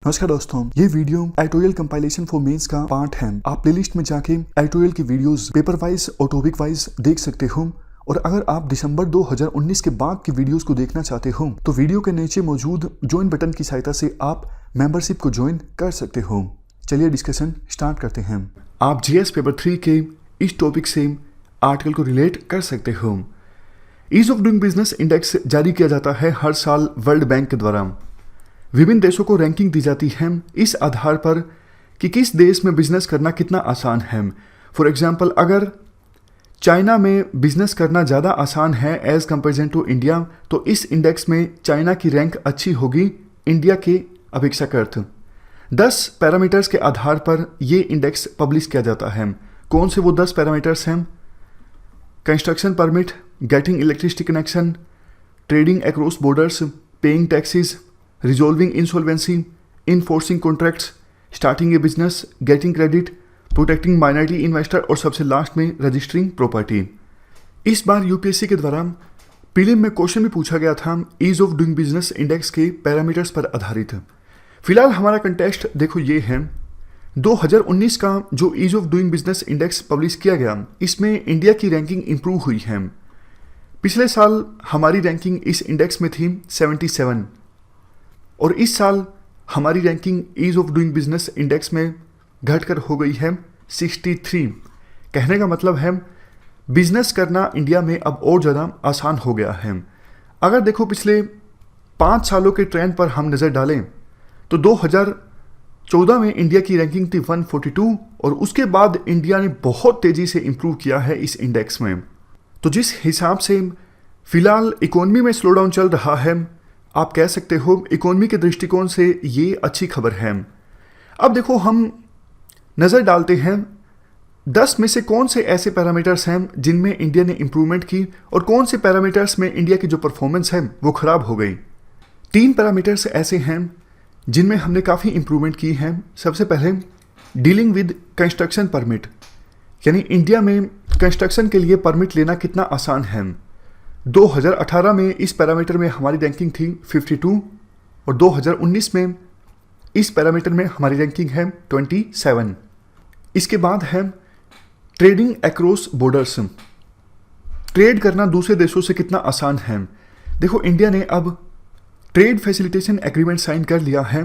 नमस्कार दोस्तों, ये video editorial compilation for mains का पार्ट है। आप प्लेलिस्ट में जाके एडिटोरियल की वीडियोस पेपर वाइज और टॉपिक वाइज देख सकते हो। और अगर आप दिसंबर 2019 के बाद की वीडियोस को देखना चाहते हो तो वीडियो के नीचे मौजूद ज्वाइन बटन की सहायता से आप मेंबरशिप को ज्वाइन कर सकते हो। चलिए डिस्कशन स्टार्ट करते हैं। आप जीएस पेपर 3 के इस टॉपिक से आर्टिकल को रिलेट कर सकते हो। Ease of doing business index जारी किया जाता है हर साल वर्ल्ड बैंक के द्वारा। विभिन्न देशों को रैंकिंग दी जाती है इस आधार पर कि किस देश में बिजनेस करना कितना आसान है। फॉर एग्जांपल, अगर चाइना में बिजनेस करना ज़्यादा आसान है एज कंपेरिजन टू इंडिया, तो इस इंडेक्स में चाइना की रैंक अच्छी होगी इंडिया के अपेक्षाकृत। 10 पैरामीटर्स के आधार पर ये इंडेक्स पब्लिश किया जाता है। कौन से वो 10 पैरामीटर्स हैं? Construction permit, getting electricity connection, trading across borders, paying taxes, resolving insolvency, enforcing contracts, starting a business, getting credit, protecting minority investor और सबसे लास्ट में रजिस्टरिंग प्रॉपर्टी। इस बार यूपीएससी के द्वारा प्रीलिम में क्वेश्चन भी पूछा गया था ease of doing business index के पैरामीटर्स पर आधारित। फिलहाल हमारा कंटेस्ट देखो ये है। 2019 का जो ease of doing business index publish किया गया, इसमें इंडिया की रैंकिंग इंप्रूव हुई है। पिछले साल हमारी रैंकिंग इस इंडेक्स में थी 77 और इस साल हमारी ranking ease of doing business index में घटकर हो गई है 63। कहने का मतलब है बिजनेस करना इंडिया में अब और ज़्यादा आसान हो गया है। अगर देखो पिछले 5 सालों के ट्रेंड पर हम नज़र डालें तो 2014 में इंडिया की रैंकिंग थी 142 और उसके बाद इंडिया ने बहुत तेज़ी से इम्प्रूव किया है इस इंडेक्स में। तो जिस हिसाब से फिलहाल इकोनॉमी में स्लो डाउन चल रहा है, आप कह सकते हो इकोनॉमी के दृष्टिकोण से ये अच्छी खबर है। अब देखो हम नज़र डालते हैं 10 में से कौन से ऐसे पैरामीटर्स हैं जिनमें इंडिया ने इम्प्रूवमेंट की और कौन से पैरामीटर्स में इंडिया की जो परफॉर्मेंस है वो ख़राब हो गई। 3 पैरामीटर्स ऐसे हैं जिनमें हमने काफ़ी इम्प्रूवमेंट की है। सबसे पहले डीलिंग विद कंस्ट्रक्शन परमिट, यानी इंडिया में कंस्ट्रक्शन के लिए परमिट लेना कितना आसान है। 2018 में इस पैरामीटर में हमारी रैंकिंग थी 52 और 2019 में इस पैरामीटर में हमारी रैंकिंग है 27। इसके बाद है ट्रेडिंग अक्रॉस बॉर्डर्स, ट्रेड करना दूसरे देशों से कितना आसान है। देखो इंडिया ने अब ट्रेड फैसिलिटेशन एग्रीमेंट साइन कर लिया है,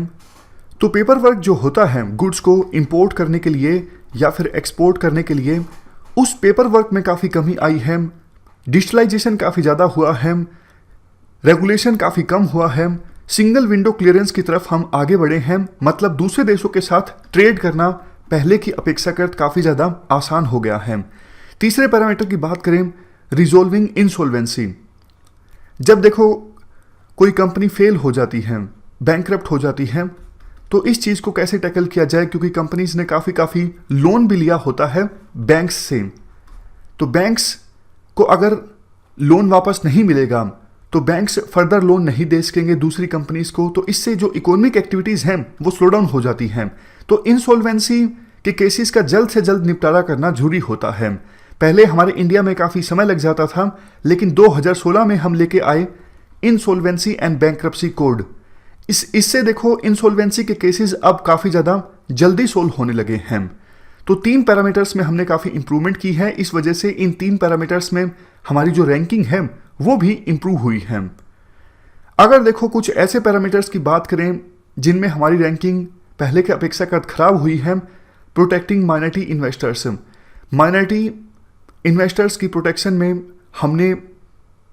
तो पेपर वर्क जो होता है गुड्स को इंपोर्ट करने के लिए या फिर एक्सपोर्ट करने के लिए, उस पेपर वर्क में काफ़ी कमी आई है। डिजिटलाइजेशन काफ़ी ज़्यादा हुआ है, रेगुलेशन काफ़ी कम हुआ है, सिंगल विंडो क्लियरेंस की तरफ हम आगे बढ़े हैं। मतलब दूसरे देशों के साथ ट्रेड करना पहले की अपेक्षाकृत काफ़ी ज़्यादा आसान हो गया है। तीसरे पैरामीटर की बात करें, रिजॉल्विंग इंसॉल्वेंसी। जब देखो कोई कंपनी फेल हो जाती है, बैंकरप्ट हो जाती है, तो इस चीज़ को कैसे टैकल किया जाए, क्योंकि कंपनीज ने काफ़ी लोन भी लिया होता है बैंक्स से। तो बैंक्स को अगर लोन वापस नहीं मिलेगा तो बैंक्स फर्दर लोन नहीं दे सकेंगे दूसरी कंपनीज को, तो इससे जो इकोनॉमिक एक्टिविटीज़ हैं वो स्लो डाउन हो जाती हैं। तो इंसॉल्वेंसी के केसेस का जल्द से जल्द निपटारा करना जरूरी होता है। पहले हमारे इंडिया में काफ़ी समय लग जाता था, लेकिन 2016 में हम लेके आए इंसॉल्वेंसी एंड बैंक्रप्सी कोड। इससे देखो इंसॉल्वेंसी के केसेस अब काफ़ी ज़्यादा जल्दी सोल्व होने लगे हैं। तो 3 पैरामीटर्स में हमने काफ़ी इंप्रूवमेंट की है। इस वजह से इन 3 पैरामीटर्स में हमारी जो रैंकिंग है वो भी इंप्रूव हुई है। अगर देखो कुछ ऐसे पैरामीटर्स की बात करें जिनमें हमारी रैंकिंग पहले के अपेक्षाकृत खराब हुई है, protecting minority investors. Minority investors की प्रोटेक्शन में हमने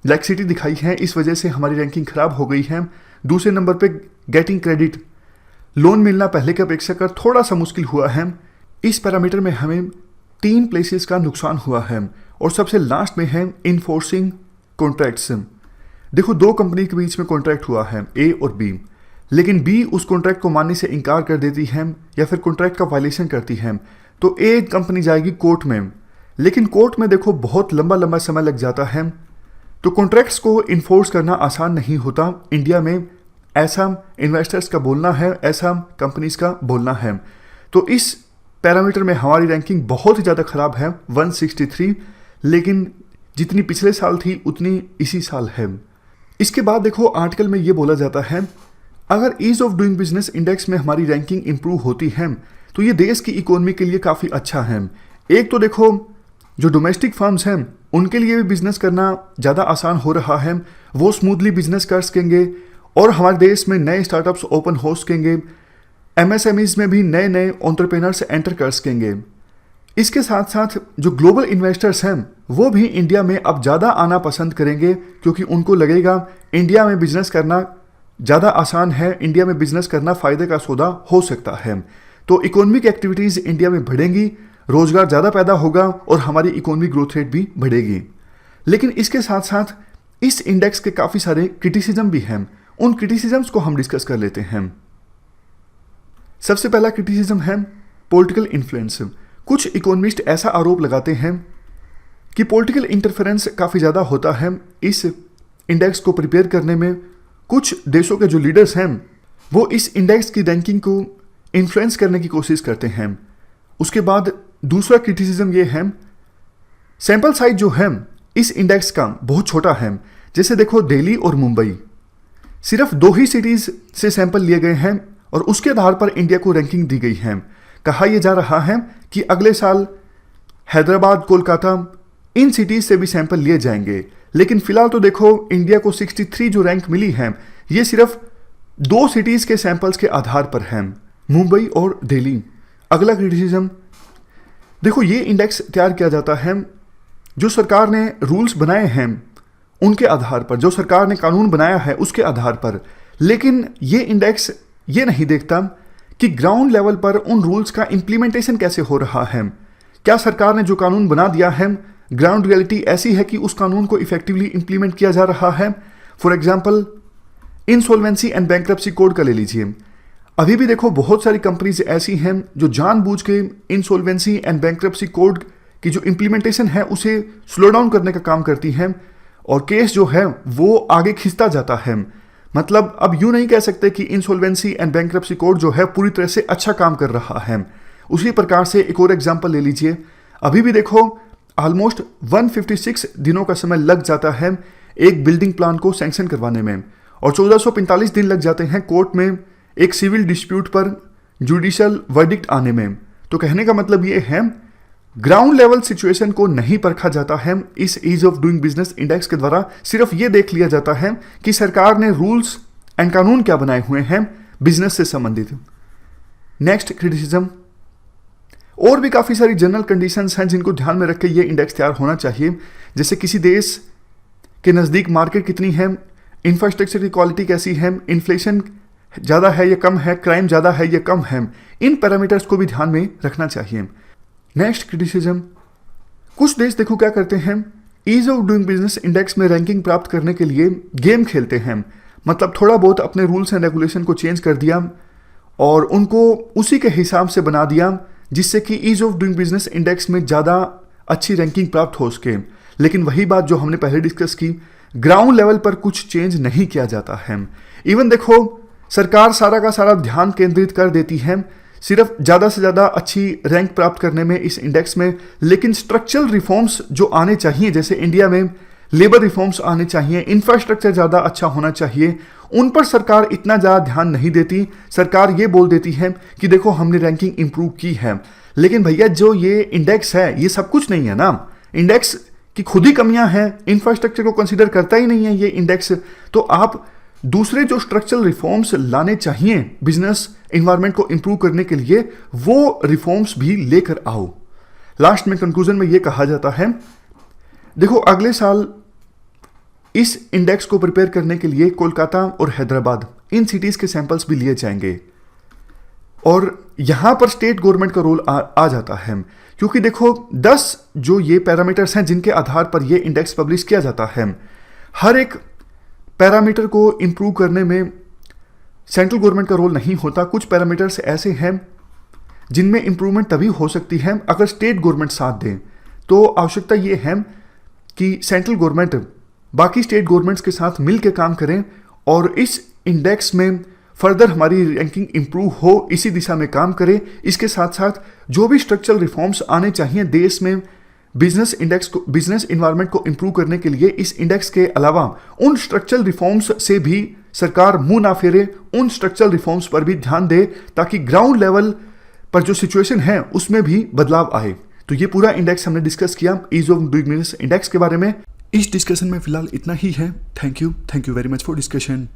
लैक्सिटी दिखाई है, इस वजह से हमारी रैंकिंग खराब हो गई है। दूसरे नंबर पे गेटिंग क्रेडिट, लोन मिलना पहले के अपेक्षाकृत थोड़ा सा मुश्किल हुआ है। इस पैरामीटर में हमें 3 प्लेसेस का नुकसान हुआ है। और सबसे लास्ट में है इनफोर्सिंग कॉन्ट्रैक्ट्स। देखो 2 कंपनी के बीच में कॉन्ट्रैक्ट हुआ है, ए और बी, लेकिन बी उस कॉन्ट्रैक्ट को मानने से इनकार कर देती है या फिर कॉन्ट्रैक्ट का वायलेशन करती है, तो ए कंपनी जाएगी कोर्ट में। लेकिन कोर्ट में देखो बहुत लंबा समय लग जाता है, तो कॉन्ट्रैक्ट्स को इन्फोर्स करना आसान नहीं होता इंडिया में। ऐसा इन्वेस्टर्स का बोलना है, ऐसा कंपनीज का बोलना है। तो इस पैरामीटर में हमारी रैंकिंग बहुत ही ज़्यादा ख़राब है, 163, लेकिन जितनी पिछले साल थी उतनी इसी साल है। इसके बाद देखो आर्टिकल में ये बोला जाता है अगर ease of doing business index में हमारी रैंकिंग इंप्रूव होती है तो ये देश की इकोनॉमी के लिए काफ़ी अच्छा है। एक तो देखो जो डोमेस्टिक फर्म्स हैं उनके लिए भी बिजनेस करना ज़्यादा आसान हो रहा है, वो स्मूथली बिजनेस कर सकेंगे और हमारे देश में नए स्टार्टअप्स ओपन हो सकेंगे, एमएसएमईज में भी नए नए एंटरप्रेन्योर्स एंटर कर सकेंगे। इसके साथ साथ जो ग्लोबल इन्वेस्टर्स हैं वो भी इंडिया में अब ज़्यादा आना पसंद करेंगे क्योंकि उनको लगेगा इंडिया में बिजनेस करना ज़्यादा आसान है, इंडिया में बिजनेस करना फ़ायदे का सौदा हो सकता है। तो इकोनॉमिक एक्टिविटीज़ इंडिया में बढ़ेंगी, रोजगार ज़्यादा पैदा होगा और हमारी इकोनॉमिक ग्रोथ रेट भी बढ़ेगी। लेकिन इसके साथ साथ इस इंडेक्स के काफ़ी सारे क्रिटिसिज्म भी हैं, उन क्रिटिसिजम्स को हम डिस्कस कर लेते हैं। सबसे पहला क्रिटिसिज्म है पॉलिटिकल इन्फ्लुएंस। कुछ इकोनॉमिस्ट ऐसा आरोप लगाते हैं कि पॉलिटिकल इंटरफेरेंस काफ़ी ज़्यादा होता है इस इंडेक्स को प्रिपेयर करने में। कुछ देशों के जो लीडर्स हैं वो इस इंडेक्स की रैंकिंग को इन्फ्लुएंस करने की कोशिश करते हैं। उसके बाद दूसरा क्रिटिसिज्म ये है सैंपल साइज जो है इस इंडेक्स का बहुत छोटा है। जैसे देखो दिल्ली और मुंबई, सिर्फ 2 ही सिटीज़ से सैंपल लिए गए हैं और उसके आधार पर इंडिया को रैंकिंग दी गई है। कहा यह जा रहा है कि अगले साल हैदराबाद, कोलकाता, इन सिटीज़ से भी सैंपल लिए जाएंगे। लेकिन फिलहाल तो देखो इंडिया को 63 जो रैंक मिली है ये सिर्फ 2 सिटीज़ के सैंपल्स के आधार पर है, मुंबई और दिल्ली। अगला क्रिटिसिज्म देखो, ये इंडेक्स तैयार किया जाता है जो सरकार ने रूल्स बनाए हैं उनके आधार पर, जो सरकार ने कानून बनाया है उसके आधार पर। लेकिन ये इंडेक्स ये नहीं देखता कि ग्राउंड लेवल पर उन रूल्स का इम्प्लीमेंटेशन कैसे हो रहा है। क्या सरकार ने जो कानून बना दिया है ग्राउंड रियलिटी ऐसी है कि उस कानून को इफेक्टिवली इंप्लीमेंट किया जा रहा है। For example insolvency and bankruptcy code का ले लीजिए। अभी भी देखो बहुत सारी कंपनीज ऐसी हैं जो जानबूझ के इंसॉल्वेंसी एंड बैंक्रप्सी कोड की जो इम्प्लीमेंटेशन है उसे स्लो डाउन करने का काम करती हैं और केस जो है वो आगे खिंचता जाता है। मतलब अब यूं नहीं कह सकते कि इंसॉल्वेंसी एंड बैंक्रप्सी कोड जो है पूरी तरह से अच्छा काम कर रहा है। उसी प्रकार से एक और एग्जांपल ले लीजिए। अभी भी देखो ऑलमोस्ट 156 दिनों का समय लग जाता है एक बिल्डिंग प्लान को सैंक्शन करवाने में और 1445 दिन लग जाते हैं कोर्ट में एक सिविल डिस्प्यूट पर जुडिशियल वर्डिक्ट आने में। तो कहने का मतलब ये है ग्राउंड लेवल सिचुएशन को नहीं परखा जाता है इस ease of doing business index के द्वारा। सिर्फ ये देख लिया जाता है कि सरकार ने रूल्स एंड कानून क्या बनाए हुए हैं बिजनेस से संबंधित। नेक्स्ट क्रिटिसिज्म, और भी काफ़ी सारी जनरल कंडीशंस हैं जिनको ध्यान में रख के ये इंडेक्स तैयार होना चाहिए। जैसे किसी देश के नज़दीक मार्केट कितनी है, इंफ्रास्ट्रक्चर की क्वालिटी कैसी है, इन्फ्लेशन ज़्यादा है या कम है, क्राइम ज़्यादा है या कम है, इन पैरामीटर्स को भी ध्यान में रखना चाहिए। नेक्स्ट क्रिटिसिज्म, कुछ देश देखो क्या करते हैं, ease of doing business index में रैंकिंग प्राप्त करने के लिए गेम खेलते हैं। मतलब थोड़ा बहुत अपने रूल्स एंड रेगुलेशन को चेंज कर दिया और उनको उसी के हिसाब से बना दिया जिससे कि ease of doing business index में ज़्यादा अच्छी रैंकिंग प्राप्त हो सके। लेकिन वही बात जो हमने पहले डिस्कस की, ग्राउंड लेवल पर कुछ चेंज नहीं किया जाता है। इवन देखो सरकार सारा का सारा ध्यान केंद्रित कर देती है सिर्फ ज़्यादा से ज़्यादा अच्छी रैंक प्राप्त करने में इस इंडेक्स में, लेकिन स्ट्रक्चरल रिफॉर्म्स जो आने चाहिए, जैसे इंडिया में लेबर रिफॉर्म्स आने चाहिए, इंफ्रास्ट्रक्चर ज़्यादा अच्छा होना चाहिए, उन पर सरकार इतना ज़्यादा ध्यान नहीं देती। सरकार ये बोल देती है कि देखो हमने रैंकिंग इंप्रूव की है, लेकिन भैया जो ये इंडेक्स है ये सब कुछ नहीं है ना। इंडेक्स की खुद ही कमियां हैं, इंफ्रास्ट्रक्चर को कंसीडर करता ही नहीं है ये इंडेक्स। तो आप दूसरे जो स्ट्रक्चरल रिफॉर्म्स लाने चाहिए बिजनेस इन्वायरमेंट को इंप्रूव करने के लिए, वो रिफॉर्म्स भी लेकर आओ। लास्ट में कंक्लूजन में ये कहा जाता है, देखो अगले साल इस इंडेक्स को प्रिपेयर करने के लिए कोलकाता और हैदराबाद इन सिटीज के सैंपल्स भी लिए जाएंगे और यहां पर स्टेट गवर्नमेंट का रोल आ जाता है, क्योंकि देखो 10 जो ये पैरामीटर्स हैं जिनके आधार पर ये इंडेक्स पब्लिश किया जाता है, हर एक पैरामीटर को इंप्रूव करने में सेंट्रल गवर्नमेंट का रोल नहीं होता। कुछ पैरामीटर्स ऐसे हैं जिनमें इंप्रूवमेंट तभी हो सकती है अगर स्टेट गवर्नमेंट साथ दें। तो आवश्यकता ये है कि सेंट्रल गवर्नमेंट बाकी स्टेट गवर्नमेंट्स के साथ मिल के काम करें और इस इंडेक्स में फर्दर हमारी रैंकिंग इंप्रूव हो, इसी दिशा में काम करें। इसके साथ साथ जो भी स्ट्रक्चरल रिफॉर्म्स आने चाहिए देश में बिजनेस इंडेक्स को, बिजनेस इन्वायरमेंट को इंप्रूव करने के लिए, इस इंडेक्स के अलावा उन स्ट्रक्चरल रिफॉर्म्स से भी सरकार मुंह ना फेरे, उन स्ट्रक्चरल रिफॉर्म्स पर भी ध्यान दे ताकि ग्राउंड लेवल पर जो सिचुएशन है उसमें भी बदलाव आए। तो ये पूरा इंडेक्स हमने डिस्कस किया ease of doing business index के बारे में। इस डिस्कशन में फिलहाल इतना ही है। Thank you very much for discussion.